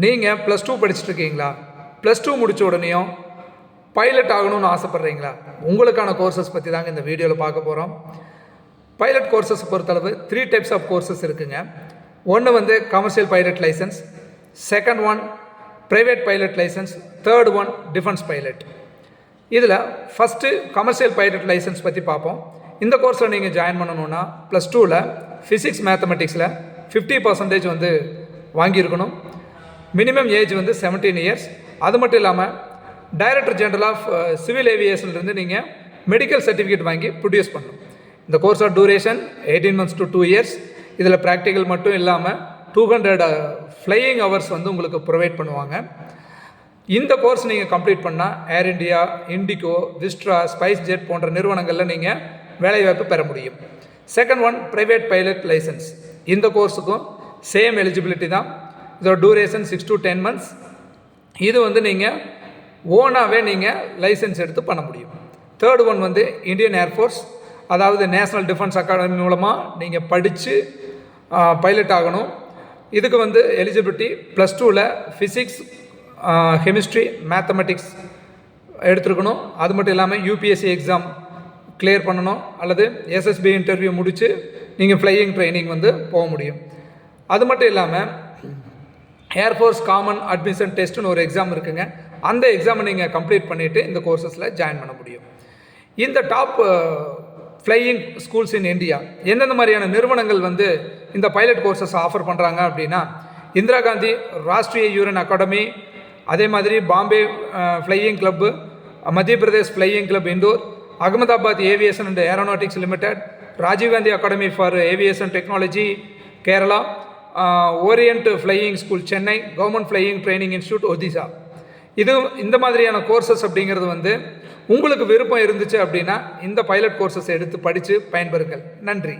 நீங்கள் +2 படிச்சுட்ருக்கீங்களா? +2 முடித்த உடனேயும் பைலட் ஆகணும்னு ஆசைப்பட்றீங்களா? உங்களுக்கான கோர்சஸ் பற்றி தாங்க இந்த வீடியோவில் பார்க்க போகிறோம். பைலட் கோர்சஸ் பொறுத்தளவு 3 டைப்ஸ் ஆஃப் கோர்சஸ் இருக்குங்க. ஒன்று வந்து commercial pilot license, second one private pilot license, third one defence pilot. இதில் ஃபஸ்ட்டு கமர்ஷியல் பைலட் லைசன்ஸ் பற்றி பார்ப்போம். இந்த கோர்ஸில் நீங்கள் ஜாயின் பண்ணணுன்னா +2ல் ஃபிசிக்ஸ் மேத்தமெட்டிக்ஸில் 50% வந்து வாங்கியிருக்கணும். மினிமம் ஏஜ் வந்து 17 இயர்ஸ். அது மட்டும் இல்லாமல் டைரக்டர் ஜெனரல் ஆஃப் சிவில் ஏவியேஷன்லேருந்து நீங்கள் மெடிக்கல் சர்டிஃபிகேட் வாங்கி ப்ரொடியூஸ் பண்ணணும். இந்த கோர்ஸோட டூரேஷன் 18 months to 2 years. இதில் ப்ராக்டிக்கல் மட்டும் இல்லாமல் 200 ஃப்ளையிங் ஹவர்ஸ் வந்து உங்களுக்கு ப்ரொவைட் பண்ணுவாங்க. இந்த கோர்ஸ் நீங்கள் கம்ப்ளீட் பண்ணால் air India, IndiGo, Vistara, Spice Jet போன்ற நிறுவனங்களில் நீங்கள் வேலைவாய்ப்பு பெற முடியும். Second one private pilot license. இந்த கோர்ஸுக்கும் சேம் எலிஜிபிலிட்டி தான். இதோட டூரேஷன் 6 to 10 months. இது வந்து நீங்கள் ஓனாகவே நீங்கள் லைசன்ஸ் எடுத்து பண்ண முடியும். தேர்ட் ஒன் வந்து இந்தியன் ஏர்ஃபோர்ஸ், அதாவது நேஷ்னல் டிஃபென்ஸ் அகாடமி மூலமாக நீங்கள் படித்து பைலட் ஆகணும். இதுக்கு வந்து எலிஜிபிலிட்டி +2ல் ஃபிசிக்ஸ், கெமிஸ்ட்ரி, மேத்தமெட்டிக்ஸ் எடுத்துருக்கணும். அது மட்டும் இல்லாமல் யூபிஎஸ்சி எக்ஸாம் கிளியர் பண்ணணும், அல்லது எஸ்எஸ்பி இன்டர்வியூ முடித்து நீங்கள் ஃப்ளையிங் ட்ரைனிங் வந்து போக முடியும். அது மட்டும் இல்லாமல் ஏர்ஃபோர்ஸ் காமன் அட்மிஷன் டெஸ்ட்டுன்னு ஒரு எக்ஸாம் இருக்குங்க. அந்த எக்ஸாமை நீங்கள் கம்ப்ளீட் பண்ணிவிட்டு இந்த கோர்சஸில் ஜாயின் பண்ண முடியும். இந்த top flying schools in India எந்தெந்த மாதிரியான நிறுவனங்கள் வந்து இந்த பைலட் கோர்சஸ் ஆஃபர் பண்ணுறாங்க அப்படின்னா, இந்திரா காந்தி ராஷ்ட்ரிய யூரன் அகாடமி, அதே மாதிரி Bombay flying club, Madhya Pradesh flying club Indore, Ahmedabad aviation and aeronautics limited, Rajiv Gandhi academy for aviation technology Kerala, orient flying school Chennai, government flying training institute Odisha. இந்த மாதிரியான கோர்சஸ் அப்படிங்கிறது வந்து உங்களுக்கு விருப்பம் இருந்துச்சு அப்படின்னா இந்த பைலட் கோர்சஸ் எடுத்து படித்து பயன்பெறுங்கள். நன்றி.